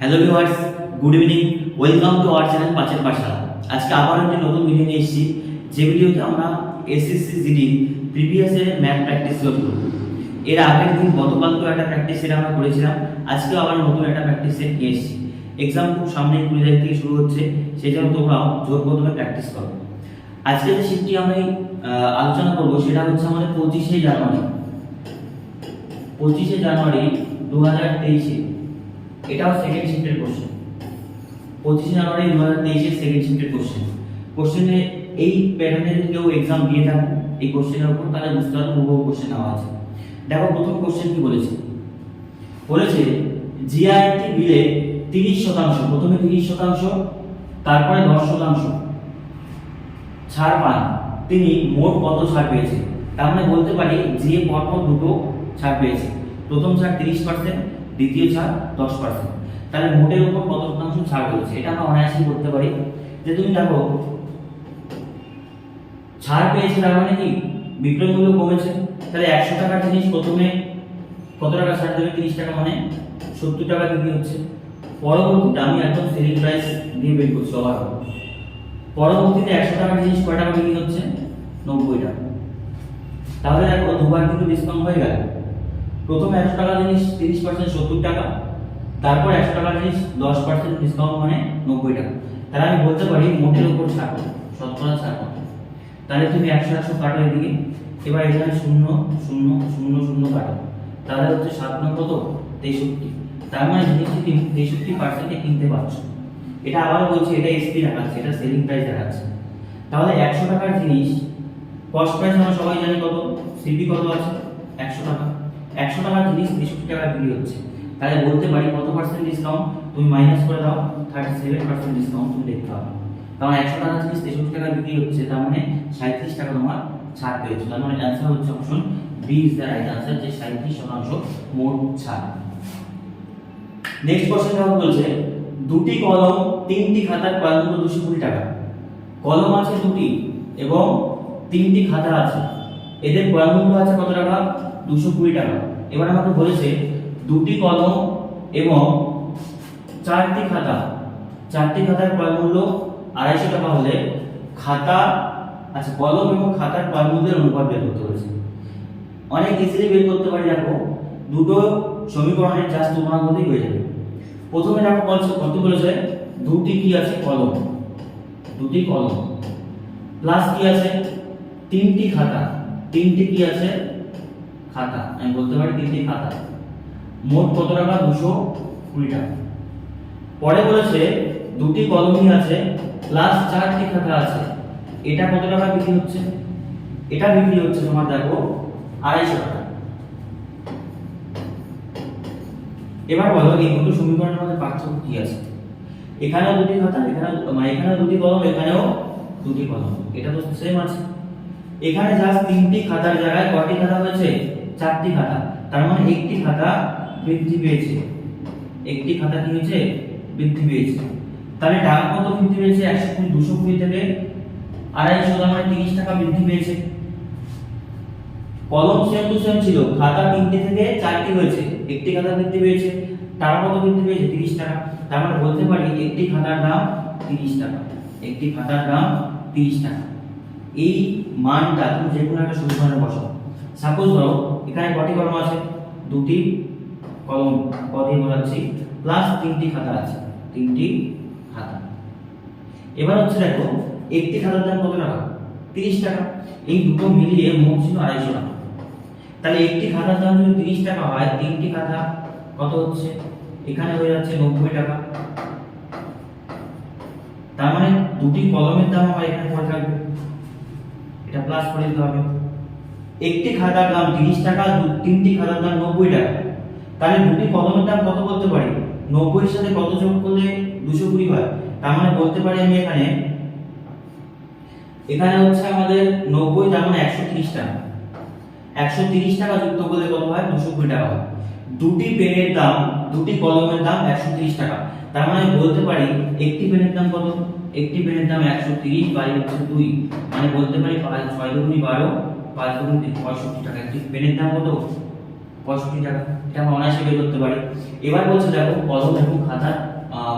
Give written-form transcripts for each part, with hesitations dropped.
Hello viewers, good evening. Welcome to our channel পাঁচের পাঠশালা। আজকে আবার একটি নতুন ভিডিও নিয়ে এসেছি, যে ভিডিওতে আমরা এসএসসি জিডি প্রিভিয়াস ইয়ারের ম্যাথ প্র্যাকটিস করব। এর আগের দিন গতকাল তো একটা প্র্যাকটিস সেট আমরা করেছিলাম, আজকেও আবার নতুন একটা প্র্যাকটিস সেট নিয়ে এসেছি। এক্সাম খুব সামনে 20 তারিখ থেকে শুরু হচ্ছে, সেই জন্য তোমরাও জোর কদমে প্র্যাকটিস করো। আজকে যে শিটটি আমরা আলোচনা করব সেটা হচ্ছে আমাদের 25শে জানুয়ারি 2023-এ। এটাও সেকেন্ড শিফটের কোশ্চেন। 25 জানুয়ারি 2023 এর সেকেন্ড শিফটের কোশ্চেন। কোশ্চেনে এই প্যাটার্নে যদি কেউ এক্সাম দিয়ে থাকে এই কোশ্চেনের উপর, তাহলে বুঝতে পারবে বহু কোশ্চেন নেওয়া আছে। দেখো প্রথম কোশ্চেন কি বলেছে, জিআরটি বিলে 30%, প্রথমে 30%, তারপরে 10% ছাড় পান, তিনি মোট কত ছাড় পেয়েছে? তার মানে বলতে পারি যে পরপর দুটো ছাড় পেয়েছে, প্রথম ছাড় 30%, দ্বিতীয় ছাড় 10%। তাহলে মোটের উপর কত শতাংশ ছাড় হয়েছে এটা আমরা অনায়াসেই করতে পারি। যে তুমি দেখো ছাড় পেয়েছে, তার মানে কি বিক্রয় মূল্য কমেছে। তাহলে 100 টাকার জিনিস প্রথমে কত টাকা ছাড় দেবে? 30 টাকা, মানে 70 টাকা বিক্রি হচ্ছে। পরবর্তীতে আমি একদম সেলিং প্রাইস দিয়ে বের করছি আবার। পরবর্তীতে 100 টাকার জিনিস কয় টাকা বিক্রি হচ্ছে? 90 টাকা। তাহলে দেখো দুবার কিন্তু ডিসকাউন্ট হয়ে গেল। প্রথমে 100 টাকার জিনিস 30% 70 টাকা, তারপর 100 টাকার জিনিস 10% ডিসকাউন্ট, মানে 90 টাকা। তাহলে আমি বলতে পারি মোটের উপর ছাড়, শতকরা ছাড়। তাহলে তুমি 100 কাটো এদিকে, এবার এখানে 0 0 0 0 কাটো, তাহলে হচ্ছে 7 9 কত? 63। তার মানে জিনিসটি 63% কিনতে পারছো। এটা আবারও বলছি, এটা এসপি দেখাচ্ছে, এটা সেলিং প্রাইস দেখাচ্ছে। তাহলে 100 টাকার জিনিস কস্ট প্রাইস আমরা সবাই জানি কত, সিপি কত আছে? 100 টাকা। 100 টাকার জিনিস 63 টাকা বিক্রি হচ্ছে। তাহলে বলতে পারি কত পার্সেন্ট ডিসকাউন্ট? তুমি মাইনাস করে দাও, 37% ডিসকাউন্ট তুমি দেখতে পাবে। কারণ 100 টাকার জিনিস 63 টাকা বিক্রি হচ্ছে, তার মানে 37 টাকা তোমার ছাড় পেয়েছো। তার মানে অ্যান্সার হচ্ছে option B is the right answer, যে 37% মোট ছাড়। নেক্সট কোশ্চেন দেখো, বলছে দুটি কলম, তিনটি খাতার ক্রয় মূল্য 220 টাকা। কলম আছে দুটি এবং তিনটি খাতা আছে, এদের ক্রয় মূল্য আছে কত টাকা? 220 টাকা। এবার আমাকে বলেছে দুটি কলম এবং চারটি খাতার ক্রয় মূল্য 250 টাকা হলে খাতা, আচ্ছা কলম এবং খাতার ক্রয় মূল্যের অনুপাত বের করতে বলেছে। অনেক ইজিলি বের করতে পারি। দেখো দুটো সমীকরণের জাস্ট তুলনা করলেই হয়ে যাবে। প্রথমে দেখো কত বলেছে, দুটি কি আছে? কলম, দুটি কলম, প্লাস কি আছে? তিনটি খাতা, তিনটি কি আছে? খাতা। আমি বলতে পারি তিনটি খাতা, মোট কত টাকা? 220 টাকা। পরে বলেছে দুটি কলমই আছে প্লাস চারটি খাতা আছে, এটা কত টাকা বিক্রি হচ্ছে? এটা বিক্রি হচ্ছে তোমার দেখো 250 টাকা। এবার বলো এই দুটো সমীকরণের মধ্যে পার্থক্য কি আছে? এখানেও দুটি খাতা, এখানেও দুটি কলম, এখানেও দুটি কলম, এটা তো সেম আছে। এখানে জাস্ট তিনটি খাতার জায়গায় কয়টি খাতা হয়েছে? চারটি খাতা। তার মানে একটি খাতা বৃদ্ধি পেয়েছে, একটি খাতা কি হয়েছে? বৃদ্ধি পেয়েছে। তাহলে টাকা কত বৃদ্ধি পেয়েছে? 220 থেকে 250, তার মানে 30 টাকা বৃদ্ধি পেয়েছে। কলম সেম টু সেম ছিল, খাতা তিনটি থেকে চারটি হয়েছে, একটি খাতা বৃদ্ধি পেয়েছে। টাকা কত বৃদ্ধি পেয়েছে? 30 টাকা। তার মানে বলতে পারি একটি খাতার দাম 30 টাকা, একটি খাতার দাম 30 টাকা। এই মানটা তুমি যে কোনো একটা সমীকরণে বসাও। সাপোজ ধরো এখানে কয়টি কলম আছে? দুটি কলম, কয়টি বলাচ্ছি, প্লাস তিনটি খাতা আছে, তিনটি খাতা। এবার হচ্ছে দেখো একটি খাতার দাম কত টাকা? 30 টাকা। এই দুটো মিলিয়ে মোট ছিল 250 টাকা। তাহলে একটি খাতার দাম যদি 30 টাকা হয়, তিনটি খাতা কত হচ্ছে? এখানে হয়ে যাচ্ছে 90 টাকা। তার মানে দুটি কলমের দাম আমার এখানে পড়ে থাকবে, এটা প্লাস করে দিতে হবে। একটি খাতার দাম 30 টাকা, তিনটি খাতার দাম 90 টাকা। তাহলে দুটি কলমের দাম কত বলতে পারি? 90 এর সাথে কত যোগ করলে 220 হয়? তার মানে বলতে পারি আমি এখানে হচ্ছে আমাদের 90, তার মানে 130 টাকা। 130 টাকা যুক্ত করলে কত হয়? 220 টাকা হয়। দুটি পেনের দাম, দুটি কলমের দাম 130 টাকা। তার মানে বলতে পারি একটি পেনের দাম কত? একটি পেনের দাম 130 বাই হচ্ছে 2, মানে বলতে পারি 6 দুগুণে 12, 5 দুগুণে 65 টাকা। একটি পেনের দাম কত? 65 টাকা, এটা আমরা অনায়াসে বের করতে পারি। এবার বলছে দেখো কলম এবং খাতার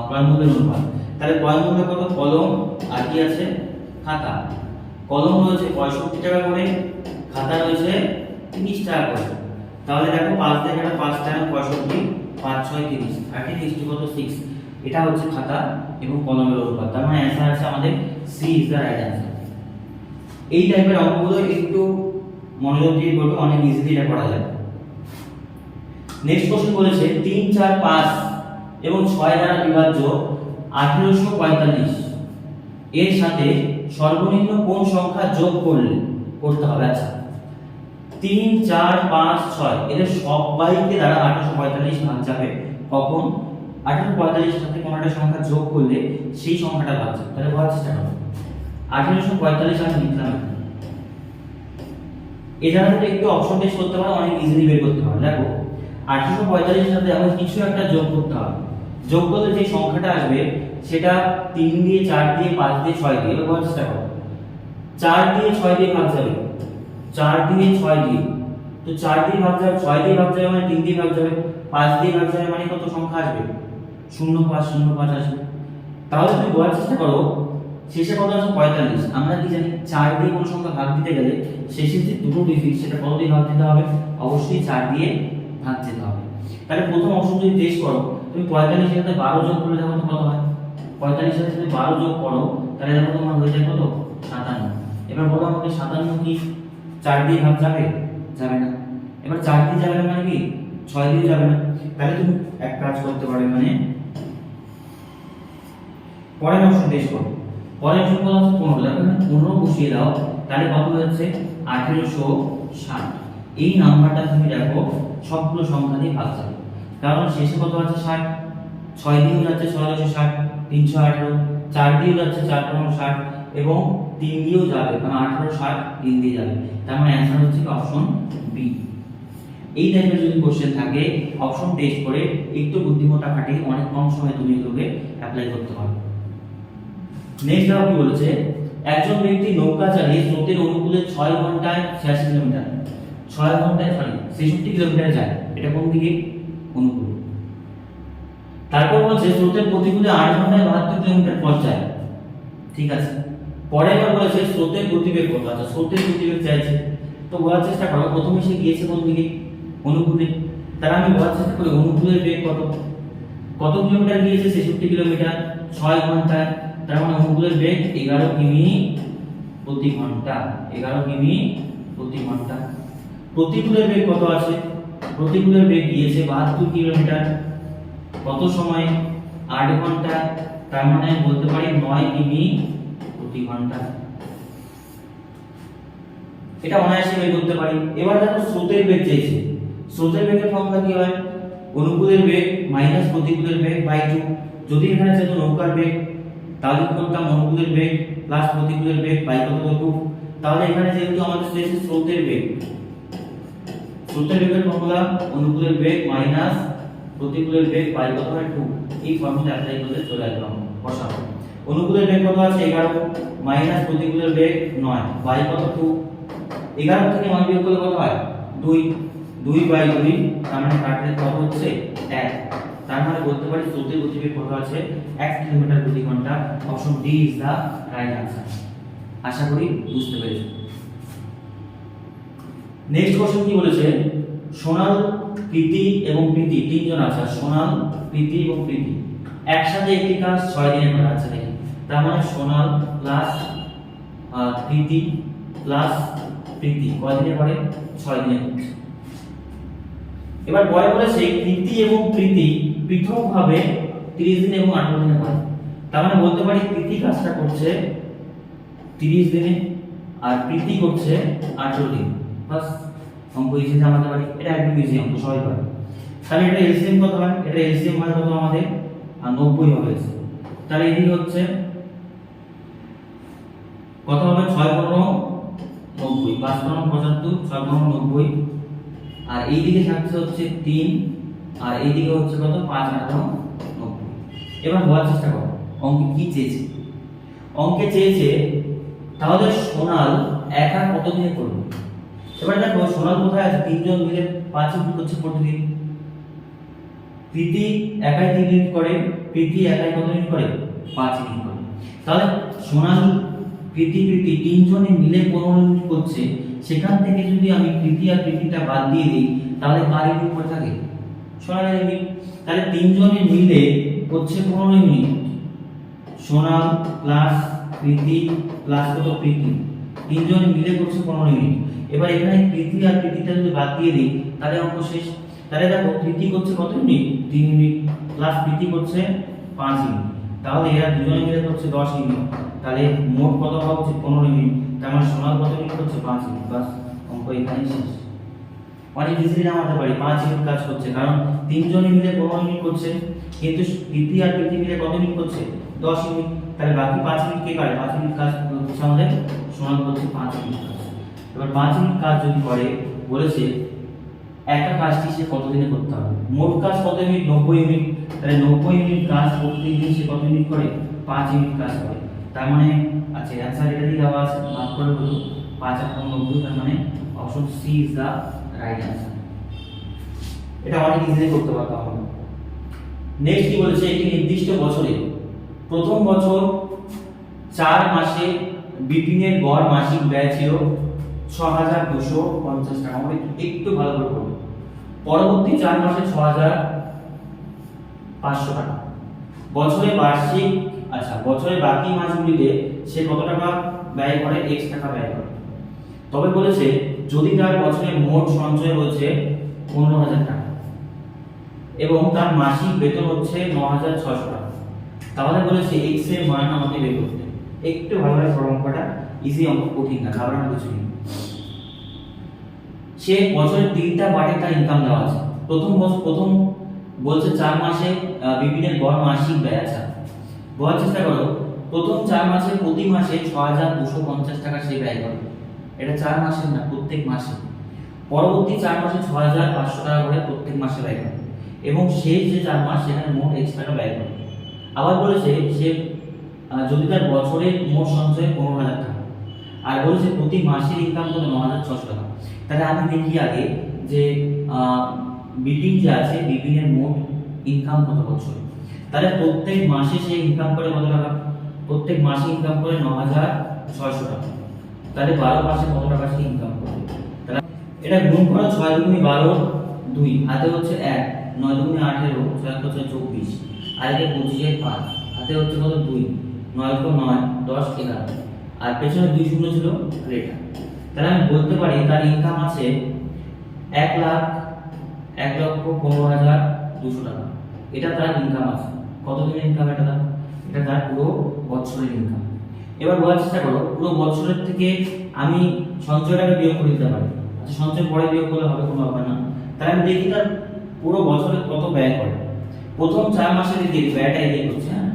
ক্রয় মূল্যের অনুপাত। তাহলে ক্রয় মূল্য কত? কলম আর কি আছে? খাতা। কলম রয়েছে 65 টাকা করে, খাতা রয়েছে 30 টাকা করে। তাহলে দেখো 5 থেকে 5 টাকা 65, 5 6 30, 30 কত 6। এটা হচ্ছে খাতা এবং কলমের অনুপাত। তার মানে অ্যানসার আছে আমাদের C is the right answer. এই টাইপের অঙ্কগুলো একটু মনোযোগ দিয়ে করবে, অনেক ইজিলি এটা করা যায়। নেক্সট কোশ্চেন বলেছে 3 4 5 এবং 6 দ্বারা বিভাজ্য 1845 এর সাথে সর্বনিম্ন কোন সংখ্যা যোগ করতে হবে। আচ্ছা 3 4 5 6 এদের সবাইকে দ্বারা 1845 ভাগ যাবে। কখন? 1845 এর সাথে কোন একটা সংখ্যা যোগ করলে সেই সংখ্যাটা ভাগ যাবে। তাহলে বোঝার চেষ্টা করো। 1845 আমি লিখলাম, এই জায়গাটা একটু অপশন টেস্ট করতে পারো, অনেক ইজিলি বের করতে পারো। দেখো 1845 এর সাথে আমাকে কিছু একটা যোগ করতে হবে। যোগ করলে যে সংখ্যাটা আসবে সেটা 3 দিয়ে 4 দিয়ে 5 দিয়ে 6 দিয়ে, এবার বোঝার চেষ্টা করো। 4 দিয়ে 6 দিয়ে ভাগ যাবে, 4 দিয়ে 6 দিয়ে, তো 4 দিয়ে ভাগ যাবে, 6 দিয়ে ভাগ যাবে মানে 3 দিয়ে ভাগ যাবে, 5 দিয়ে ভাগ যাবে মানে কত সংখ্যা আসবে? 0 5 0 5 আসবে। তাহলে তুমি বোঝার চেষ্টা করো শেষে কত আছে? 45। আমরা কি জানি 4 দিয়ে কোন সংখ্যা ভাগ দিতে গেলে শেষে যে দুটো ডিজিট সেটা কত দিয়ে ভাগ দিতে হবে? অবশ্যই 4 দিয়ে ভাগ দিতে হবে। তাহলে প্রথম অপশন যদি টেস্ট করো, তুমি 45 এর সাথে 12 যোগ করলে দেখো কত হয়? 45 এর সাথে 12 যোগ করো, তাহলে দেখো তোমার হয়ে যায় কত? 57। এবার বলো আমাকে 57 কি 4 দিয়ে ভাগ যাবে? যাবে না। এবার 4 দিয়ে যাবে না মানে কি 6 দিয়ে যাবে না। তাহলে তুমি এক কাজ করতে পারবে, মানে পরের অপশন টেস্ট করো। পরের অপশন কত আছে? 15। দেখো 15 বসিয়ে দাও, তাহলে কত হচ্ছে? 1860। এই নাম্বারটা তুমি দেখো সবগুলো সংখ্যা দিয়ে ভাগ যাবে, কারণ শেষে কত আছে? 60। 6 দিয়েও যাচ্ছে 660, 318, 4 দিয়েও যাচ্ছে 460 এবং 3 দিয়েও যাবে, কারণ 1860 3 দিয়ে যাবে। তার মানে অ্যানসার হচ্ছে অপশন বি। এই টাইপের যদি কোশ্চেন থাকে অপশন টেস্ট করে একটু বুদ্ধিমত্তা খাটিয়ে অনেক কম সময়ে তুমি এগুলোকে অ্যাপ্লাই করতে পারবে। নেক্সট কি বলেছে? একজন ব্যক্তি নৌকা চালিয়ে স্রোতের অনুকূলে 6 ঘন্টায় 86 কিলোমিটার, 6 ঘন্টায় 66 কিলোমিটার যায়। এটা কোন দিকে? অনুকূলে। তারপর বলছে স্রোতের প্রতিকূলে 8 ঘন্টায় 72 কিলোমিটার পথ যায়। ঠিক আছে। পরে আবার বলেছে স্রোতের গতিবেগ কত। আচ্ছা স্রোতের গতিবেগ চাইছে, তো বোঝার চেষ্টা করো প্রথমে সে গিয়েছে কোন দিকে? অনুকূলে। তার আমি বোঝার চেষ্টা করি অনুকূলের বেগ কত। কত কিলোমিটার গিয়েছে? 66 কিলোমিটার 6 ঘন্টায়। তার মানে অনুকূলের বেগ 11 কিমি প্রতি ঘন্টা, 11 কিমি প্রতি ঘন্টা। প্রতিকূলের বেগ কত আছে? প্রতিকূলের বেগ গিয়েছে 72 কিলোমিটার, কত সময়? 8 ঘন্টা। তার মানে বলতে পারি 9 কিমি প্রতি ঘন্টা। এটা অনায়াসে বের করতে পারি। এবার দেখো স্রোতের বেগ চেয়েছে। স্রোতের বেগের ফর্মুলা কি হয়? অনুকূলের বেগ মাইনাস প্রতিকূলের বেগ বাই 2। যদি এখানে যেত নৌকার বেগ, তাহলে কি করতাম? অনুকূলের বেগ প্লাস প্রতিকূলের বেগ বাই কত? 2। তাহলে এখানে যেহেতু আমাদের চেয়েছে স্রোতের বেগ, স্রোতের বেগের ফর্মুলা অনুকূলের বেগ মাইনাস প্রতিকূলের বেগ বাই কত হয়? 2। এই ফর্মুলা অ্যাপ্লাই করলে চলে আসলাম বসাবো। অনুকূলের বেগ কত আছে? 11 মাইনাস প্রতিকূলের বেগ 9 বাই কত? 2। 11 থেকে 9 বিয়োগ করলে কত হয়? 2। 2 বাই 2, তার মানে কাটলে কত হচ্ছে? 1। তার মানে বলতে পারি স্রোতের গতিবেগ কত আছে? 1 কিলোমিটার প্রতি ঘন্টা। Option D is the right answer. আশা করি বুঝতে পেরেছো। নেক্সট কোশ্চেন কি বলেছে? সোনাল, প্রীতি এবং প্রীতি তিনজন আছে। সোনাল, প্রীতি এবং প্রীতি একসাথে একটি কাজ 6 দিনে করে। আছে দেখি, তার মানে সোনাল প্লাস প্রীতি প্লাস প্রীতি কয় দিনে করে? 6 দিনে করছে। এবার পরে বলেছে প্রীতি এবং প্রীতি পৃথকভাবে 30 দিন এবং 18 দিনে করে। তার মানে বলতে পারি প্রীতি কাজটা করছে 30 দিনে আর প্রীতি করছে 18 দিন। বাস অঙ্ক ইজি জানাতে পারি। এটা একদম ইজি অঙ্ক, সবাই পারে। তাহলে এটা এলসিএম কত হয়? এটা এলসিএম হয় কত আমাদের? 90 হবে। তাহলে এদিকে হচ্ছে কত হবে? 6 15 90, 5 15 75, 6 15 90, আর এইদিকে থাকছে হচ্ছে 3, আর এইদিকে হচ্ছে কত? 5 18 90। এবার বোঝার চেষ্টা করো অঙ্কে কি চেয়েছে। অঙ্কে চেয়েছে তাহলে সোনাল একা কত দিনে করবে। এবার দেখো সোনাল কোথায় আছে? 3 জন মিলে 5 ইউনিট হচ্ছে প্রতিদিন। প্রীতি একাই 3 ইউনিট করে, প্রীতি একাই কত ইউনিট করে? 5 ইউনিট করে। তাহলে সোনালী, প্রীতি তিনজনে মিলে 15 ইউনিট করছে, সেখান থেকে যদি আমি প্রীতি আর প্রীতিটা বাদ দিয়ে দিই তাহলে কার ইউনিট পড়ে থাকে? সোনালী ইউনিট। তাহলে তিনজনে মিলে করছে 15 ইউনিট, সোনাল প্লাস প্রীতি প্লাস কত? প্রীতি, তিনজনে মিলে করছে 15 ইউনিট। এবার এখানে প্রীতি আর প্রীতিটা যদি বাদ দিয়ে দিই তাহলে অঙ্ক শেষ। তাহলে দেখো প্রীতি করছে কত ইউনিট? 3 ইউনিট, প্লাস প্রীতি করছে 5 ইউনিট, তাহলে এরা দুজনে মিলে করছে 10 ইউনিট। তাহলে মোট কত হচ্ছে? 15 ইউনিট। তার মানে সোনাল কত ইউনিট করছে? 5 ইউনিট। বাস, অঙ্ক এখানেই শেষ। অনেক ইজিলি নামাতে পারি, 5 ইউনিট কাজ করছে, কারণ তিনজনে মিলে 15 ইউনিট করছে, কিন্তু প্রীতি আর প্রীতি মিলে কত ইউনিট করছে? 10 ইউনিট। তাহলে বাকি 5 ইউনিট কে করে? 5 ইউনিট কাজ করছে আমাদের সোনাল করছে 5 ইউনিট কাজ। এবার 5 ইউনিট কাজ যদি করে, বলেছে একটা কাজটি সে কতদিনে করতে হবে? মোট কাজ কত ইউনিট? 90 ইউনিট। তাহলে 90 ইউনিট কাজ প্রত্যেক দিন সে কত ইউনিট করে? 5 ইউনিট কাজ করে। তার মানে আচ্ছা অ্যানসার এটা দিয়ে দেওয়া আছে, ভাগ করে বলো 5 আর 90, তার মানে option C is the right answer. এটা অনেক ইজিলি করতে পারতাম আমরা। নেক্সট কি বলেছে? একটি নির্দিষ্ট বছরে প্রথম বছর 4 মাসে বিপিনের গড় মাসিক ব্যয় ছিল 6250 টাকা। আমরা একটু ভালো করে পড়ব। পরবর্তী 4 মাসে 6500 টাকা। বছরে বার্ষিক, আচ্ছা বছরে বাকি মাসগুলিতে সে কত টাকা ব্যয় করে? x টাকা ব্যয় করে। তবে বলেছে যদি তার বছরে মোট সঞ্চয় হচ্ছে 15000 টাকা এবং তার মাসিক বেতন হচ্ছে 9600 টাকা, তাহলে বলেছে x এর মান আমাকে বের করতে। একটু ভালোভাবে পড়ো, অঙ্কটা ইজি অঙ্ক, কঠিন না, ঘাবড়ানোর কিছু নেই। সে বছরে 3টা পার্টে তার ইনকাম দেওয়া আছে। প্রথম বলছে 4 মাসে বিপিনের গড় মাসিক ব্যয় আছে। বোঝার চেষ্টা করো, প্রথম 4 মাসে প্রতি মাসে 6250 টাকা সে ব্যয় করে। এটা 4 মাসের না, প্রত্যেক মাসে। পরবর্তী 4 মাসে 6500 টাকা করে প্রত্যেক মাসে ব্যয় করে, এবং শেষ যে 4 মাস সেখানে মোট x টাকা ব্যয় করে। আবার বলেছে সে যদি তার বছরের মোট সঞ্চয় 15000 টাকা, আর বলেছে প্রতি মাসের ইনকাম কত? 9600 টাকা। তাহলে আমি দেখি আগে যে বিপিন যে আছে, বিপিনের মোট ইনকাম কত বছরে। তাহলে প্রত্যেক মাসে সে ইনকাম করে কত টাকা? প্রত্যেক মাসে ইনকাম করে 9600 টাকা। তাহলে 12 মাসে কত টাকা সে ইনকাম করে? তাহলে এটা গুণ করো, 6 দুগুণে 12, 2 হাতে হচ্ছে 1, 9 দুগুণে 18, 6 হচ্ছে 24, আর এটা 25 এর 5 হাতে হচ্ছে কত? 2, 9 को 9, 10 11, আর পেছনে 2 শূন্য ছিল এটা। তাহলে আমি বলতে পারি তার ইনকাম আছে 1,15,200 টাকা। এটা তার ইনকাম আছে। কতদিনের ইনকাম এটা? এটা তার পুরো বছরের ইনকাম। এবার বোঝার চেষ্টা করো, পুরো বছরের থেকে আমি সঞ্চয়টাকে বিয়োগ করে দিতে পারি। আচ্ছা সঞ্চয় পরে বিয়োগ করলে হবে, কোনো ব্যাপার না। তাহলে আমি দেখি তার পুরো বছরে কত ব্যয় করে। প্রথম 4 মাসের দিকে ব্যয়টা এদিকে করছে, হ্যাঁ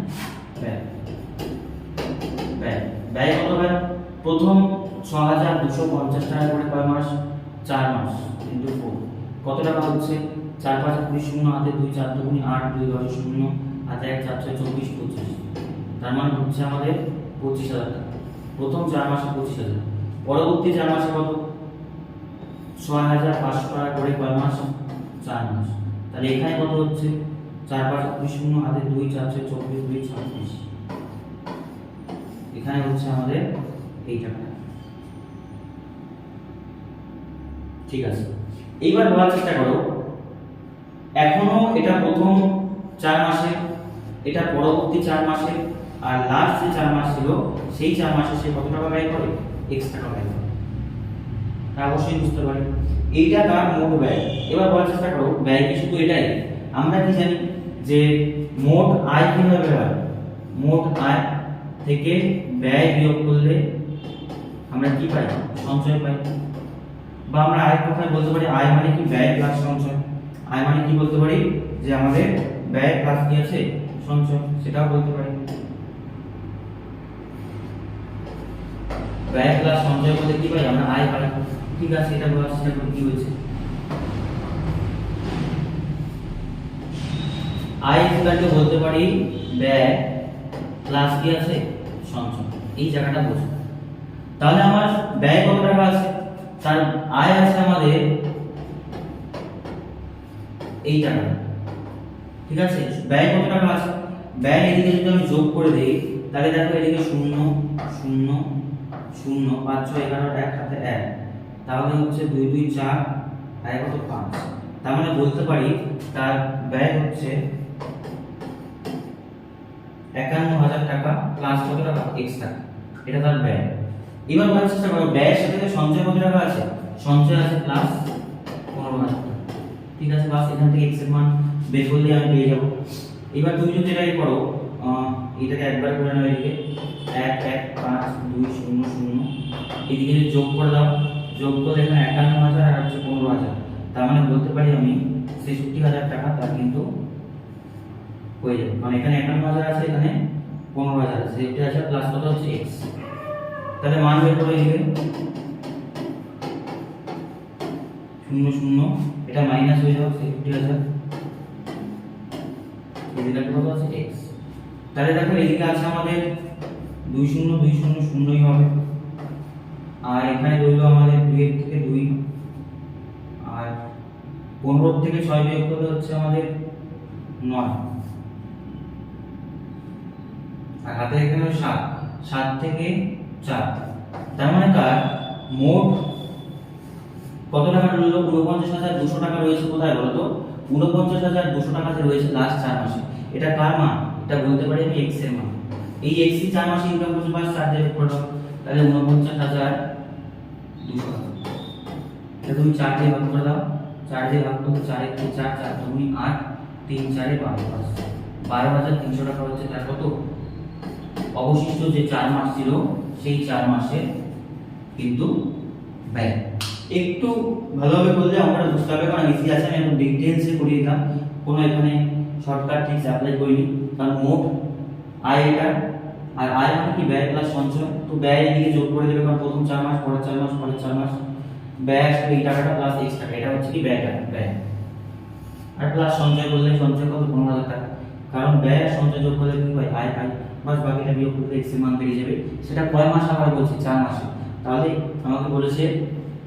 ব্যয় কত হয়? প্রথম 6250 টাকা করে কয় মাস? 4 মাস ইনটু 4 কত টাকা হচ্ছে? 4 5 20 শূন্য হাতে 2, 4 দুগুণে 8, 2 10 শূন্য হাতে 1, 4 6 24, 25। তার মানে হচ্ছে আমাদের 25000 টাকা। প্রথম 4 মাসে 25000। পরবর্তী 4 মাসে কত? 6500 টাকা করে কয় মাস? 4 মাস। তাহলে এখানে কত হচ্ছে? 4 5 20 শূন্য হাতে 2, 4 6 24, 2 26। এখানে হচ্ছে আমাদের এই টাকা। ঠিক আছে, এইবার বলার চেষ্টা করো, এখনো এটা প্রথম 4 মাসে, এটা পরবর্তী 4 মাসে, আর লাস্ট যে 4 মাস ছিল সেই 4 মাসে সে কত টাকা ব্যয় করে? x টাকা ব্যয় করে। তা অবশ্যই বুঝতে পারি এইটা তার মোট ব্যয়। এবার বলার চেষ্টা করো, ব্যয় কি শুধু এটাই? আমরা কি জানি যে মোট আয় কিভাবে হয়? মোট আয় থেকে ব্যয় বিয়োগ করলে আমরা কি পাই? সঞ্চয় পাই। বা আমরা আয় কথায় বলতে পারি আয় মানে কি? ব্যয় প্লাস সঞ্চয়। আয় মানে কি বলতে পারি? যে আমাদের ব্যয় প্লাস কি আছে? সঞ্চয়। সেটাও বলতে পারি। ব্যয় প্লাস সঞ্চয় বলতে কি পাই? আমরা আয় পাই। ঠিক আছে, এটা বলার চেষ্টা করি কি হয়েছে। আয় ইকুয়ালকে বলতে পারি ব্যয় প্লাস কি আছে? সঞ্চয়। এই জায়গাটা বোঝো। তাহলে আমার ব্যয় কত টাকা আছে? তার আয় আছে আমাদের এই টাকা, ঠিক আছে। ব্যয় কত টাকা আছে, ব্যয় এদিকে যদি আমি যোগ করে দেই তাহলে দেখো এদিকে 0 0 0 5 6 11 এক হাতে 1, তাহলে হচ্ছে 2 2 4 আর কত 5, তার মানে বলতে পারি তার ব্যয় হচ্ছে 51000 টাকা প্লাস কত টাকা x টাকা, এটা তার ব্যয়। এবার বলার চেষ্টা করো ব্যয়ের সাথে সঞ্চয় কত টাকা আছে, সঞ্চয় আছে প্লাস 15000 টাকা, ঠিক আছে। বাস এখান থেকে x এর মান বের করলে আমি পেয়ে যাব। এবার তুমি যদি এটাই করো এটাকে একবার করে নাও, এদিকে 1 1 5 2 0 0 এদিকে যদি যোগ করে দাও, যোগ করলে এখানে 51000 আর হচ্ছে 15000, তার মানে বলতে পারি আমি 66000 টাকা তার কিন্তু হয়ে যাবে, মানে এখানে 51000 আছে, এখানে 15000 আছে, 66000 প্লাস কত হচ্ছে x, তাহলে মান বের করে দিবে 0 0, এটা মাইনাস হয়ে যাবে 66000, এদিকে কত আছে x, তাহলে দেখো এদিকে আছে আমাদের 2 0 2 0 0ই হবে, আর এখানে রইলো আমাদের 2 এর থেকে 2, আর 15 থেকে 6 বিয়োগ করলে হচ্ছে আমাদের 9, আর হাতে এখানে 7 7 থেকে 4, তার মানে তার মোট কত টাকা রইলো 49200 টাকা রয়েছে কোথায় বলো তো, 49200 টাকা যে রয়েছে লাস্ট 4 মাসে, এটা কার মান, এটা বলতে পারি আমি x এর মান। এই x ই 4 মাসে ইনকাম করছে বাস 4 দিয়ে করো, তাহলে 49200 টাকা, এটা তুমি 4 দিয়ে ভাগ করে দাও, 4 দিয়ে ভাগ করলে 4 1 4 4 2 8 3 4 12 12300 টাকা হচ্ছে তার কত অবশিষ্ট যে 4 মাস ছিল সেই 4 মাসে কিন্তু ব্যয়। একটু ভালোভাবে বললে আমরা বুঝতে হবে, কারণ ইজি আছে, আমি একটু ডিটেইলসে করিয়ে দিলাম, কোনো এখানে শর্টকাট ট্রিক্স অ্যাপ্লাই করিনি, কারণ মোট আয় এটা, আর আয় মানে কি ব্যয় প্লাস সঞ্চয়, তো ব্যয় এদিকে যোগ করে দেবে, কারণ প্রথম 4 মাস পরের 4 মাস পরের 4 মাস ব্যয় আসবে এই টাকাটা প্লাস x টাকা, এটা হচ্ছে কি ব্যয়টা ব্যয়, আর প্লাস সঞ্চয় করলে সঞ্চয় কত 15000 টাকা, কারণ ব্যয় আর সঞ্চয় যোগ করলে কি হয় আয় পাই, বাস বাকিটা বিয়োগ করলে x এর মান বেরিয়ে যাবে। সেটা কয় মাস আবার বলছি 4 মাসে, তাহলে আমাকে বলেছে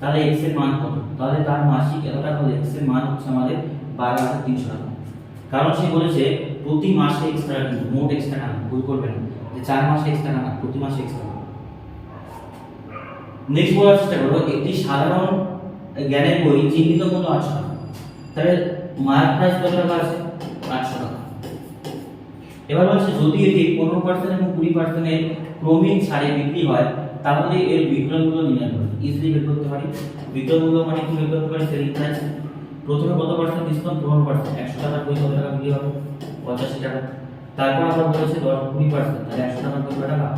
তাহলে x এর মান কত, তাহলে তার মাসিক এত টাকা হলে x এর মান হচ্ছে আমাদের 12300 টাকা, কারণ সে বলেছে প্রতি মাসে x টাকা, কিন্তু মোট x টাকা না, ভুল করবেন না যে 4 মাসে x টাকা না, প্রতি মাসে x টাকা। নেক্সট বলার চেষ্টা করব একটি সাধারণ জ্ঞানের বই চিহ্নিত মূল্য 800 টাকা, তাহলে মার্ক প্রাইস কত টাকা আছে 800 টাকা। এবার বলছে যদি এটি 15% এবং 20% এর ক্রমিক ছাড়ে বিক্রি হয় তাহলে এর বিক্রয় মূল্য নির্ণয় করুন। ইজিলি বের করতে পারি, বিক্রয় মূল্য মানে কি বের করতে পারি, সেলিং প্রাইস। প্রথমে কত পার্সেন্ট ডিসকাউন্ট, 15%, 100 টাকার বই কত টাকা বিক্রি হবে 85 টাকা, তারপর আবার বলেছে 20%, তাহলে 100 টাকার বই কত টাকা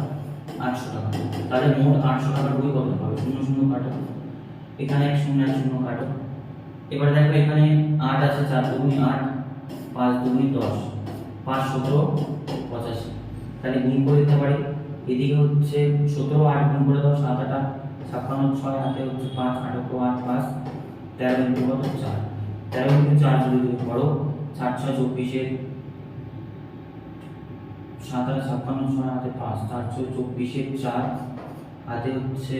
800 টাকা, তাহলে মোট 800 টাকার বই কত হবে, 0 0 কাটো, এখানে 1 0 1 0 কাটো। এবার দেখো এখানে 8 আছে, 4 2 8 5 2 10 5 17 85, তাহলে গুণ করে দিতে পারি, এদিকে হচ্ছে 17 8 গুণ করে দাও 7 8 56 6 হাতে হচ্ছে 5 8 8 5 13 ইনটু কত 4, 13 ইনটু 4 যদি তুমি করো 4 6 24 এর 7 8 56 6 হাতে 5 4 6 24 এর 4 হাতে হচ্ছে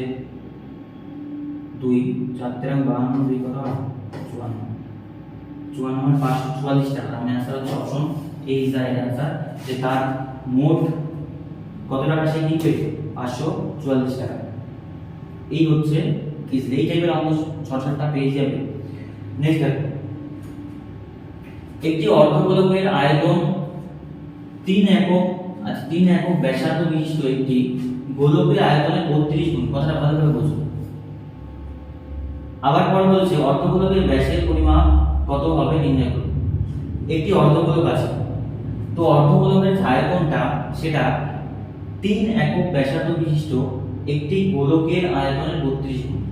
2 4 13 52 2 কত 54 54 544 টাকা, মানে आंसर হচ্ছে option A is the right answer, যে তার মোট কত টাকা সে নিবে 544 টাকা। এই হচ্ছে এই টাইপের অঙ্ক 6-7টা পেজ যাবে। নেক্সট দেখো একটি অর্ধগোলকের আয়তন 3 একক, আচ্ছা 3 একক ব্যাসার্ধ বিশিষ্ট একটি গোলকের আয়তনের 32 গুণ, কথাটা ভালোভাবে বোঝো। আবার পরে বলছে অর্ধগোলকের ব্যাসের পরিমাপ কত হবে নির্ণয় করুন। একটি অর্ধগোলক আছে, তো অর্ধগোলকের আয়তনটা সেটা 3 একক ব্যাসার্ধ বিশিষ্ট একটি গোলকের আয়তনের 32 গুণ,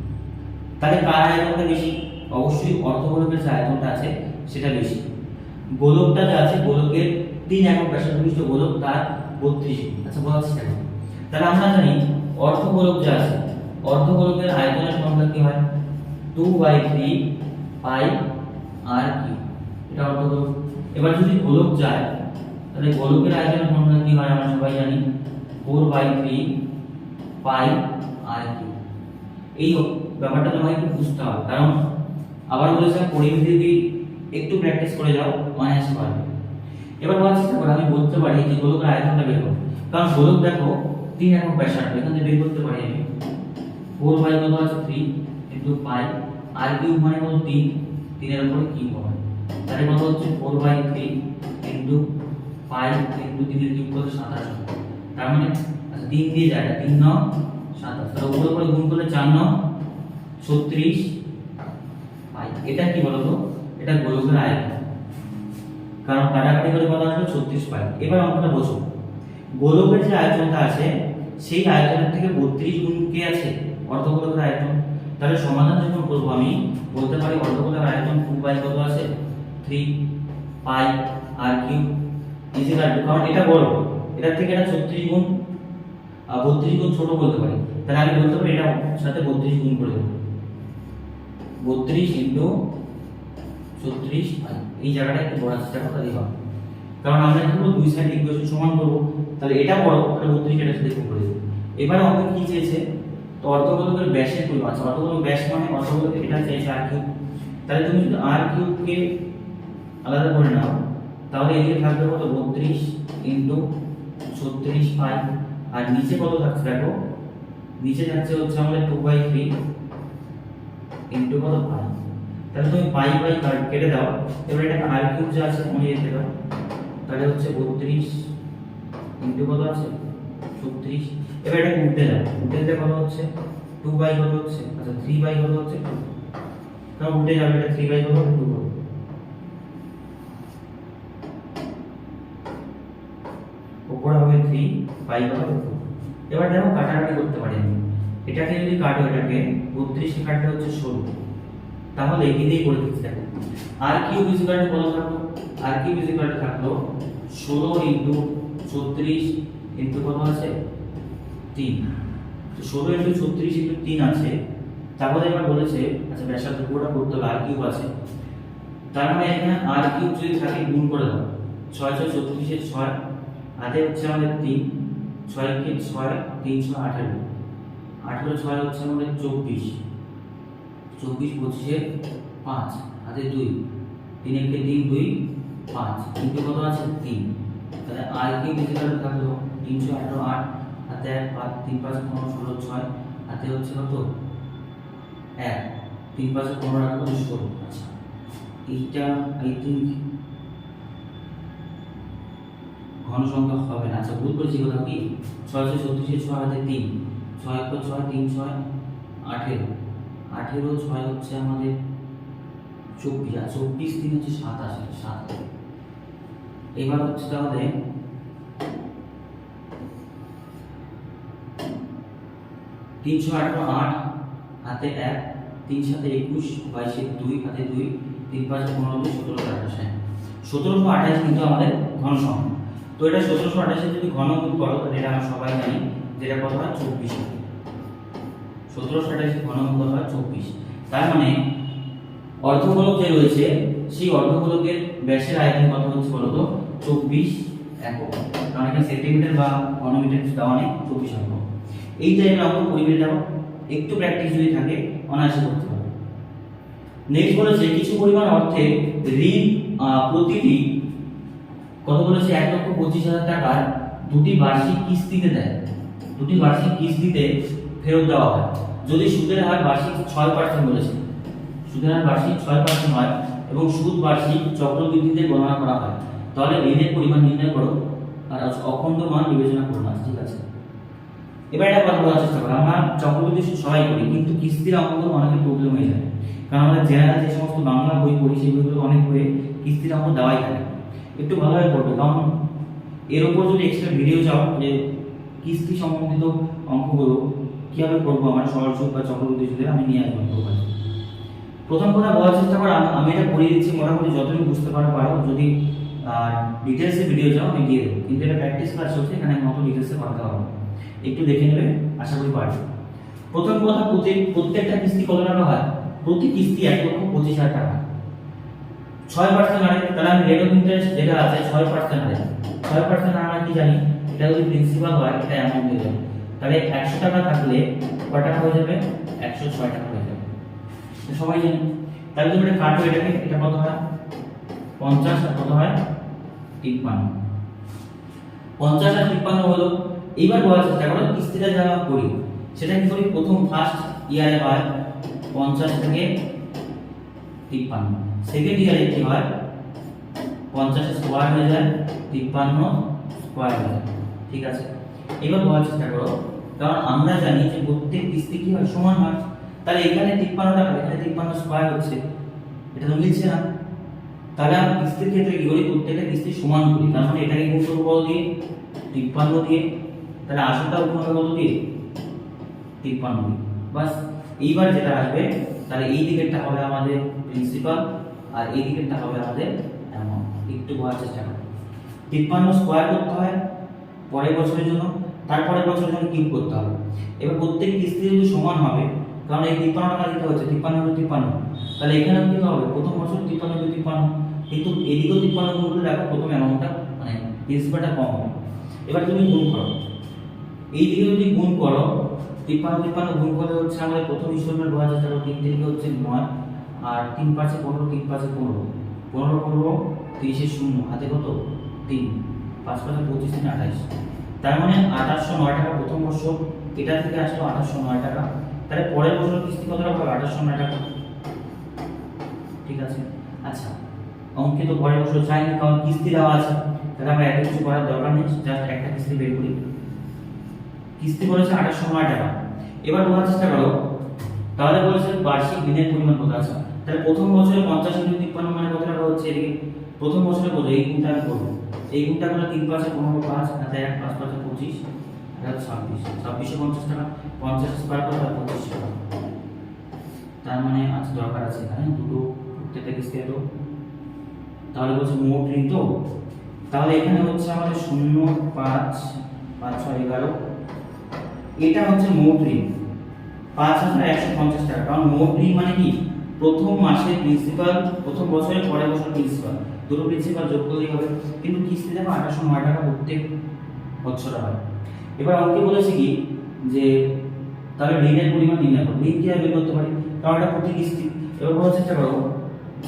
তাহলে কার আয়তনটা বেশি, অবশ্যই অর্ধগোলকের যে আয়তনটা আছে সেটা বেশি। গোলকটা যে আছে গোলকের 3 একক ব্যাসার্ধ বিশিষ্ট গোলক তার 32 গুণ। আচ্ছা বলা যাচ্ছে কেন, তাহলে আমরা জানি অর্ধগোলক যে আছে অর্ধগোলকের আয়তনের ফর্মুলা কি হয় 2/3 পাই আর কি, এটা অর্ধগোলক। এবার যদি গোলক যায় তাহলে গোলকের আয়তনের ফর্মুলা কি হয় আমরা সবাই জানি 4/3 পাই আর কি। এই ব্যাপারটা তোমাকে একটু বুঝতে হবে, কারণ আবার বলেছিলাম পরিমিতি একটু প্র্যাকটিস করে যাও অনায়াসে পারবে। এবার বলার চেষ্টা করো, আমি বলতে পারি যে গোলকের আয়তনটা বের করো, কারণ গোলক দেখো 3 একক ব্যাসার্ধ, এখান থেকে বের করতে পারি আমি 4 বাই কত আছে 3 ইনটু পাই আর কিউব মানে কত 3, 3 এর উপরে কিউব হবে, তাহলে কত হচ্ছে 4 বাই 3 ইনটু পাই ইনটু 3 এর কিউব কত 27, তার মানে আচ্ছা 3 দিয়ে যায়, 3 9 27, তার উপরে উপরে গুণ করলে 4 9 36 পাই। এটা কি বলতো, এটা গোলকের আয়তন, কারণ কাটাকাটি করে কত আসবে 36 পাই। এবার অঙ্কটা বোঝো, গোলকের যে আয়তনটা আছে সেই আয়তনের থেকে 32 গুণ কে আছে অর্ধগোলকের আয়তন, তাহলে সমাধান যখন করব আমি বলতে পারি অর্ধগোলকের আয়তন 2 বাই কত আছে 3 পাই আর কিউব ইকুয়াল টু, কারণ এটা বড়, এটার থেকে এটা 36 গুণ 32 গুণ ছোট বলতে পারি, তাহলে আমি বলতে পারি এটা সাথে 32 গুণ করে দেব, 32 ইনটু 36 পাই। এই জায়গাটা একটু বড় চেষ্টা করতে দিবা, কারণ আমরা কি করব দুই সাইড ইকুয়েশন সমান করব, তাহলে এটা বড় তাহলে 32 এর সাথে গুণ করে দেব। এবারে আমাদের কি চেয়েছে, তো অর্ধগোলকের ব্যাসের পরিমাণ, অর্ধগোলক ব্যাস মানে অর্ধগোলক এটা চেয়েছে আর কিউব, তাহলে তুমি যদি আর কিউব কে আলাদা করে নাও তাহলে এদিকে থাকবে কত 32 ইনটু 36 পাই আর নিচে কত থাকছে দেখো, নিচে থাকছে হচ্ছে আমাদের 2 বাই 3 ইনটু কত পাই, তাহলে তুমি পাই বাই কেটে দাও, এবার এটা আর কিউব যা আছে তুমি লিখে দাও, তাহলে হচ্ছে 32 ইনটু কত আছে 36, এবার এটা উল্টে দাও, উল্টে দিলে কত হচ্ছে 2 বাই কত হচ্ছে, আচ্ছা 3 বাই কত হচ্ছে 2, তাহলে উল্টে যাবে, এটা 3 বাই কত 2 হবে, উপরে হবে 3 পাই কত 2। এবার দেখো কাটাকাটি করতে পারি আমি, এটাকে যদি কাটো, এটাকে 32 কে কাটলে হচ্ছে 16, তাহলে এই দিকেই করে দিচ্ছি দেখো, আর কিউব ইকুয়াল টু কত থাকলো, আর কিউব ইকুয়াল টু থাকলো 16 ইনটু 36 ইনটু কত আছে 3, তো 16 ইনটু 36 ইনটু 3 আছে, তারপরে এবার বলেছে আচ্ছা ব্যাসার্ধ পুরোটা করতে হবে, আর কিউব আছে, তার মানে এখানে আর কিউব যদি থাকে গুণ করে দাও, 6 6 36 এর 6 হাতে হচ্ছে আমাদের 3, 6 কে 6 3 6 18, 18 6 হচ্ছে আমাদের 24, 24 25 এর 5 হাতে 2, 3 কে 3 2 5 কিন্তু কত আছে 3, তাহলে আর কিউব ইকুয়াল টু থাকলো 318 8 হাতে 1 5 3 5 15 16 6 হাতে হচ্ছে কত 1 3 5 15 রাখা কত 16, আচ্ছা এইটা আই থিংক ঘন সংখ্যা হবে না, আচ্ছা ভুল করেছি, কোথাও কি 6 6 36 এর 6 হাতে 3 6 1 6 3 6 18 18 6 হচ্ছে আমাদের 24 আর 24 3 হচ্ছে 27 7, এবার হচ্ছে তাহলে 318 8 হাতে 1 3 7 21 22 এর 2 হাতে 2 3 5 15 17 28, 1728 কিন্তু আমাদের ঘন সংখ্যা, তো এটা 1728 এর যদি ঘন গুণ করো তাহলে এটা আমরা সবাই জানি যেটা কত হয় 24 হয়, 1728 এর ঘন গুণ কত হয় 24, তার মানে অর্ধগোলক যে রয়েছে সেই অর্ধগোলকের ব্যাসের আয়তন কত হচ্ছে বলো তো 24 একক, কারণ এখানে সেন্টিমিটার বা ঘনমিটার দেওয়া নেই, 24 একক। এই টাইপের অঙ্ক পরিবেশ দাও, একটু প্র্যাকটিস যদি থাকে অনায়াসে করতে পারবে। নেক্সট বলেছে কিছু পরিমাণ অর্থে ঋণ প্রতিটি কত বলেছে 1,25,000 টাকার দুটি বার্ষিক কিস্তিতে দেয়, দুটি বার্ষিক কিস্তিতে ফেরত দেওয়া হয় যদি সুদের হার বার্ষিক 6% বলেছে, সুদের হার বার্ষিক 6% হয় এবং সুদ বার্ষিক চক্রবৃদ্ধিতে গণনা করা হয়, তাহলে ঋণের পরিমাণ নির্ণয় করো আর অখণ্ড মান বিবেচনা করো না, ঠিক আছে। এবার এটা কথা বলার চেষ্টা করো, আমরা চক্রবৃদ্ধি সুদ সবাই করি কিন্তু কিস্তির অঙ্কগুলো অনেকের প্রবলেম হয়ে যায়, কারণ আমরা জেনারেল যে সমস্ত বাংলা বই পড়ি সেই বইগুলো অনেক বইয়ে কিস্তির অঙ্ক দেওয়াই থাকে, একটু ভালোভাবে পড়বে, কারণ এর উপর যদি এক্সট্রা ভিডিও চাও যে কিস্তি সম্বন্ধিত অঙ্কগুলো কিভাবে করবো আমরা সরল সুদ বা চক্রবৃদ্ধি সুদে, আমি নিয়ে আসবো। প্রথম কথা বলার চেষ্টা করো, আমি এটা পড়িয়ে দিচ্ছি মোটামুটি যতটুকু বুঝতে পারো, যদি ডিটেলসে ভিডিও চাও আমি দিয়ে দেবো, কিন্তু এটা প্র্যাকটিস ক্লাস হচ্ছে, এখানে মতো ডিটেলসে কথা হবে, একটু দেখে নেবে, আশা করি পারবে। প্রথম কথা, প্রত্যেকটা কিস্তি কত টাকা হয়, প্রতি কিস্তি 1,25,000 টাকা, 6% হারে, তাহলে আমি রেট অফ ইন্টারেস্ট যেটা আছে 6% হারে, 6% আমরা কি জানি, এটা যদি প্রিন্সিপাল হয় এটা অ্যামাউন্ট হয়ে যাবে, তাহলে 100 টাকা থাকলে কত টাকা হয়ে যাবে 106 টাকা হয়ে যাবে, সবাই জানি। তাহলে তুমি এটা কাটো, এটাকে এটা কত হয় 50 আর কত হয় 53, 50 আর 53 হলো। এইবার বলার চেষ্টা করো কিস্তিটা যা করি সেটা কি করি, প্রথম ফার্স্ট ইয়ারে হয় 50 থেকে 53, সেকেন্ড ইয়ারে কি হয় 50 স্কয়ার হয়ে যায় 53 স্কয়ার হয়ে যায়। ঠিক আছে, এবার বলার চেষ্টা করো, কারণ আমরা জানি যে প্রত্যেক কিস্তি কি হয় সমান হয়, তাহলে এখানে 53 টাকা এখানে 53 স্কয়ার হচ্ছে, এটা তো মিলছে না। তাহলে আমরা কিস্তির ক্ষেত্রে কি করি, প্রত্যেকটা কিস্তি সমান করি, তার মানে এটাকে গুণ করব কত দিয়ে 53 দিয়ে, তাহলে আসলটা গুণ হবে কত দিয়ে 53 দিয়ে। বাস, এইবার যেটা আসবে তাহলে এই দিকেরটা হবে আমাদের প্রিন্সিপাল আর এই দিকেরটা হবে আমাদের অ্যামাউন্ট। একটু বোঝার চেষ্টা করো, 53 স্কয়ার করতে হয় পরের বছরের জন্য, তারপরের বছরের জন্য কিউব করতে হবে। এবার প্রত্যেক কিস্তি যদি সমান হবে, কারণ এই 53 টাকা দিতে হচ্ছে 53 × 53, তাহলে এখানেও কি হবে প্রথম বছর 53 × 53, কিন্তু এদিকেও 53 গুণ করে দেখো প্রথম অ্যামাউন্টটা মানে প্রিন্সিপালটা কম হবে। এবার তুমি গুণ করো, এই দিকে যদি গুণ করো 53 53 গুণ করলে হচ্ছে আমাদের প্রথম ইনস্টলমেন্ট বোঝার চেষ্টা করো, 3 থেকে হচ্ছে 9 আর 3 5 15, 3 5 15, 15 15 30 0 হাতে কত 3, 5 5 25 3 28, তার মানে 2809 টাকা প্রথম বছর, এটা থেকে আসলো 2809 টাকা। তাহলে পরের বছর কিস্তি কত টাকা হবে 2809 টাকা। ঠিক আছে, আচ্ছা অঙ্কে তো পরের বছর চাইনি কারণ কিস্তি দেওয়া আছে, তাহলে আমরা এত কিছু করার দরকার নেই, জাস্ট একটা কিস্তি বের করি। কিস্তি বলেছে 2809 টাকা। এবার বোঝার চেষ্টা করো, তাহলে বলেছে বার্ষিক ঋণের পরিমাণ কত আছে, তাহলে প্রথম বছরে 50 × 53 মানে কত টাকা হচ্ছে, এদিকে প্রথম বছরে কত, এই গুণটা আমি করব, এই গুণটা করলে 3 5 15 5 হাতে 1 5 5 25 আর 26, 2650 টাকা, 50 স্কয়ার করে 25 টাকা। তার মানে আজ দরকার আছে এখানে দুটো প্রত্যেকটা কিস্তি এলো, তাহলে বলছে মোট ঋণ তো, তাহলে এখানে হচ্ছে আমাদের 0 5 5 6 11, এটা হচ্ছে মোট ঋণ 5150 টাকা। কারণ মোট ঋণ মানে কি, প্রথম মাসের প্রিন্সিপাল, প্রথম বছরের পরের বছর প্রিন্সিপাল, দুটো প্রিন্সিপাল যোগ করলেই হবে, কিন্তু কিস্তি দেখো 2809 টাকা প্রত্যেক বছর হয়। এবার অঙ্কে বলেছে কি যে তাহলে ঋণের পরিমাণ নির্ণয় করো, ঋণ কি বের করতে পারি, কারণ এটা প্রতি কিস্তি। এবার বলার চেষ্টা করো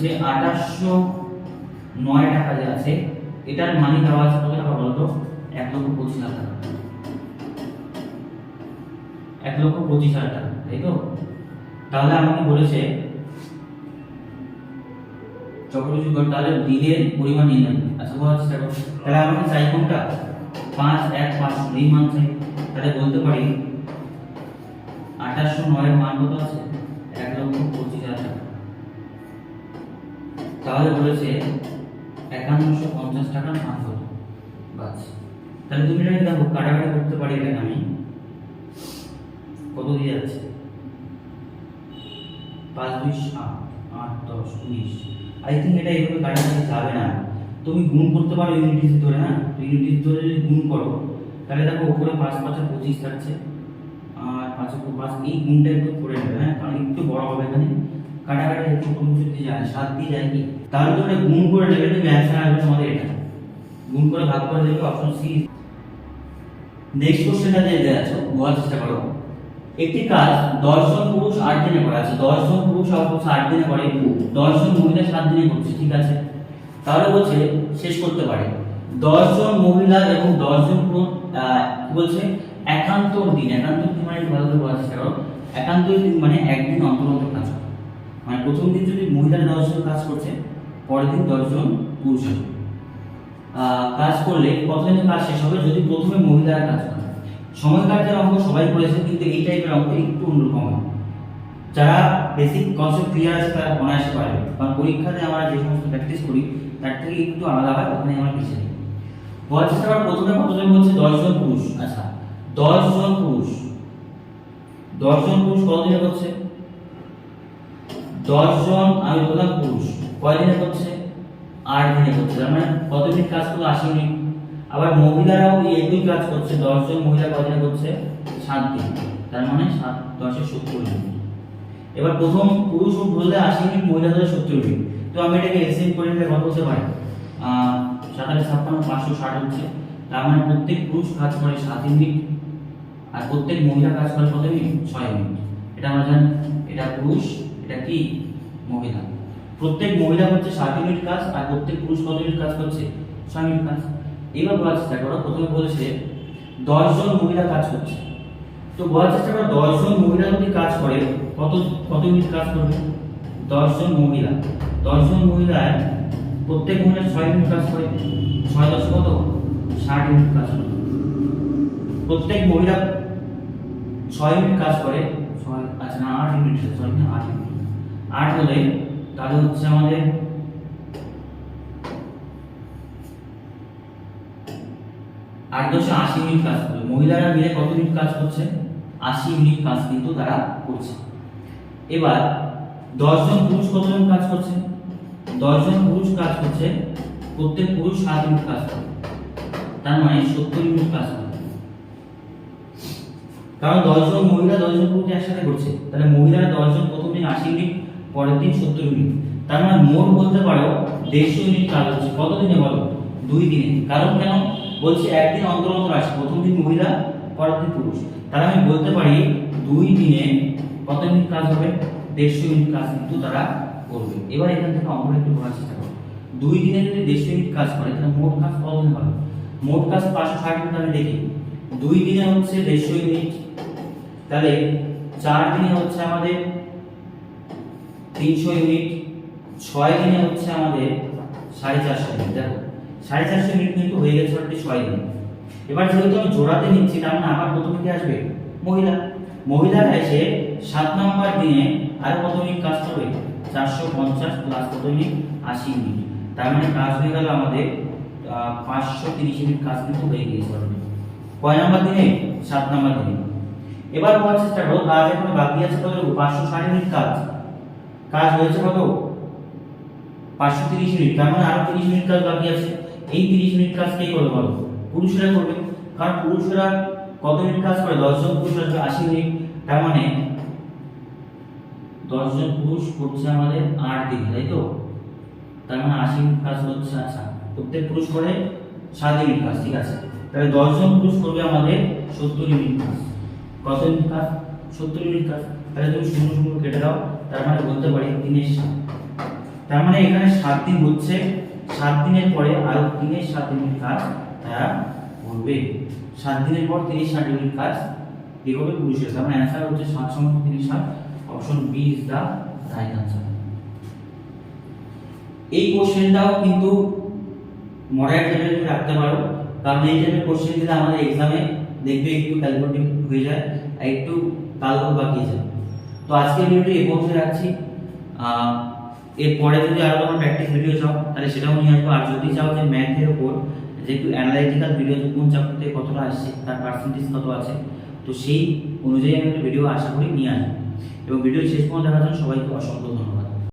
যে 2809 টাকা যে আছে এটার মানে দেওয়া আছে কত টাকা বলতো, 1,25,000 টাকা, 1,25,000 টাকা, তাই তো। তাহলে আমাকে বলেছে চক্রবৃদ্ধি কর, তাহলে ঋণের পরিমাণ নির্ণয় করো। আচ্ছা বলার চেষ্টা করো, তাহলে আমাকে চাই কোনটা 5 1 5 এই মান চাই, তাহলে বলতে পারি 2809 এর মান কত আছে 1,25,000 টাকা। তাহলে বলেছে 5150 টাকার মান কত, বাস। তাহলে তুমি এটা দেখো কাটাকাটি করতে পারি, এটা আমি কত দিয়ে যাচ্ছে 5 2 8 8 10 19, আই থিঙ্ক এটা এইভাবে কাটাকাটি যাবে না, তুমি গুণ করতে পারো ইউনিটিস ধরে, না ইউনিটিস ধরে যদি গুণ করো তাহলে দেখো উপরে 5 5 25 থাকছে আর 5 5, এই গুণটা একটু করে নেবে, হ্যাঁ কারণ একটু বড় হবে এখানে, কাটাকাটি একটু কম যদি যায় 7 দিয়ে যায় কি, তাহলে তোমরা গুণ করে নেবে, তুমি অ্যানসার আসবে তোমাদের এটা, গুণ করে ভাগ করে দেবে অপশন সি। নেক্সট কোশ্চেনটা দিয়ে দেওয়া আছে, বোঝার চেষ্টা করো, একটি কাজ 10 জন পুরুষ 8 দিনে করে, আছে 10 জন পুরুষ 8 দিনে করে, 10 জন মহিলা 7 দিনে করছে, ঠিক আছে। তাহলে বলছে শেষ করতে পারে 10 জন মহিলা এবং 10 জন পুরুষ, বলছে একান্তর দিন, একান্তর দিন মানে ভালো করে বোঝার চেষ্টা করো, একান্তর দিন মানে একদিন অন্তর অন্তর কাজ করে, মানে প্রথম দিন যদি মহিলারা 10 জন কাজ করছে, পরের দিন 10 জন পুরুষ কাজ করলে কতদিনে কাজ শেষ হবে, যদি প্রথমে মহিলারা কাজ করে। সময় কার্যের অঙ্ক সবাই করেছে, কিন্তু এই টাইপের অঙ্ক একটু অন্যরকম হয়, যারা বেসিক কনসেপ্ট ক্লিয়ার আছে তারা অনায়াসে পারবে, কারণ পরীক্ষাতে আমরা যে সমস্ত প্র্যাকটিস করি তার থেকে একটু আলাদা হয়, ওখানে আমরা পিছিয়ে যাই। বলার চেষ্টা করার প্রথমে কতজন বলছে 10 জন পুরুষ, আচ্ছা 10 জন পুরুষ, 10 জন পুরুষ কতদিনে করছে, 10 জন আমি বললাম পুরুষ কয়দিনে করছে 8 দিনে করছে, তার মানে কতদিন কাজ করলো 80 মিনিট। আবার মহিলারাও একই কাজ করছে, 10 জন মহিলা কদিনে করছে 7 দিন, তার মানে 7 10 এ 70 মিনিট। এবার প্রথম পুরুষ বললে 80 মিনিট, মহিলা ধরে 70 মিনিট, তো আমি এটাকে এলসিএম করে নিলে কত হতে পারে 7 8 56 560 হচ্ছে, তার মানে প্রত্যেক পুরুষ কাজ করে 7 মিনিট আর প্রত্যেক মহিলা কাজ করে কত মিনিট 6 মিনিট। এটা আমরা জানি, এটা পুরুষ এটা কি মহিলা। প্রত্যেক মহিলা হচ্ছে 7 ইউনিট কাজ আর প্রত্যেক পুরুষ কত ইউনিট কাজ করছে? 6 ইউনিট কাজ। এবার বলার চেষ্টা করো, প্রথমে বলেছে 10 জন মহিলা কাজ করছে, তো বলার চেষ্টা করো 10 জন মহিলা যদি কাজ করে কত কত ইউনিট কাজ করবে? 10 জন মহিলা, 10 জন মহিলায় প্রত্যেক মহিলা 6 ইউনিট কাজ করে, 6 10 কত? 60 ইউনিট কাজ করে। প্রত্যেক মহিলা 6 ইউনিট কাজ করে, 6 আচ্ছা না 8 ইউনিট, সরি না 8 ইউনিট, 8 হলে তাহলে হচ্ছে আমাদের 8 10 80 ইউনিট কাজ করবে। মহিলারা মিলে কত ইউনিট কাজ করছে? 80 ইউনিট কাজ কিন্তু তারা করছে। এবার 10 জন পুরুষ কতজন কাজ করছে? 10 জন পুরুষ কাজ করছে, প্রত্যেক পুরুষ 7 ইউনিট কাজ করে, তার মানে 70 ইউনিট কাজ করে। কারণ 10 জন মহিলা 10 জন পুরুষ একসাথে করছে, তাহলে মহিলারা 10 জন প্রথম দিন 80 ইউনিট, পরের দিন 70 ইউনিট, তার মানে মোট বলতে পারো 150 ইউনিট কাজ হচ্ছে। কত দিনে বলো? 2 দিনে। কারণ কেন বলছে একদিন অন্তর অন্তর আসে, প্রথম দিন মহিলা পরের দিন পুরুষ, তাহলে আমি বলতে পারি 2 দিনে কত ইউনিট কাজ হবে? 150 ইউনিট কাজ কিন্তু তারা করবে। এবার এখান থেকে অঙ্কটা একটু করার চেষ্টা করো। 2 দিনে যদি 150 ইউনিট কাজ করে তাহলে মোট কাজ কত দিন হবে? মোট কাজ 560 ইউনিট। আমি দেখি 2 দিনে হচ্ছে 150 ইউনিট, তাহলে 4 দিনে হচ্ছে আমাদের 300 ইউনিট, 6 দিনে হচ্ছে আমাদের 450 ইউনিট। দেখো 450 ইউনিট কিন্তু হয়ে গেছে অলরেডি 6 দিনে। এবার যেহেতু আমি জোড়াতে নিচ্ছি, তার মানে আমার প্রথমে কি আসবে? মহিলা। মহিলারা এসে 7 নম্বর দিনে আর কত ইউনিট কাজ করবে? 450 প্লাস কত ইউনিট? 80 ইউনিট। তার মানে কাজ হয়ে গেল আমাদের 530 ইউনিট কাজ কিন্তু হয়ে গিয়েছে অলরেডি। কয় নম্বর দিনে? 7 নম্বর দিনে। এবার বলার চেষ্টা করো কাজ এখন বাকি আছে কত? 560 ইউনিট কাজ। কাজ হয়েছে কত? 530 ইউনিট, তার মানে আরো 30 ইউনিট কাজ বাকি আছে। এই 30 ইউনিট কাজ কে করবে বলো? পুরুষরা করবে। কারণ পুরুষরা কত ইউনিট কাজ করে? 10 জন পুরুষ আসবে 80 ইউনিট, তার মানে 10 জন পুরুষ করছে আমাদের 8 দিন, তাই তো? তার মানে 80 ইউনিট কাজ হচ্ছে। আচ্ছা, প্রত্যেক পুরুষ করে 7 ইউনিট কাজ, ঠিক আছে। তাহলে 10 জন পুরুষ করবে আমাদের 70 ইউনিট কাজ। কত ইউনিট কাজ? 70 ইউনিট কাজ। তাহলে তুমি শূন্য শূন্য কেটে দাও, তার মানে বলতে পারি 3 এর 7। তার মানে এখানে 7 দিন হচ্ছে, 7 দিনের পরে আরো 3 এর 7 ইউনিট কাজ তারা করবে। 7 দিনের পর 30 60 ইউনিট কাজ কি হবে? পুরুষের। তার মানে অ্যানসার হচ্ছে 7 সমান 30 60। Option B is the right answer. এই কোশ্চেনটাও কিন্তু মডারেট লেভেলে রাখতে পারো, কারণ এই টাইপের কোশ্চেন দিলে আমাদের এক্সামে দেখবে একটু ক্যালকুলেটিভ হয়ে যায় আর একটু তালগোল বাকি যায়। তো আজকের ভিডিওটি এই পর্যন্ত রাখছি। এরপরে যদি আরো তোমরা প্র্যাকটিস ভিডিও চাও তাহলে সেটাও নিয়ে আসবো। আর যদি চাও যে ম্যাথের উপর যে একটু অ্যানালাইটিক্যাল ভিডিও, কোন চ্যাপ্টার থেকে কতটা আসছে, তার পার্সেন্টেজ কত আছে, তো সেই অনুযায়ী আমি একটা ভিডিও আশা করি নিয়ে আসবো। এবং ভিডিও শেষ পর্যন্ত দেখার জন্য সবাইকে অসংখ্য ধন্যবাদ।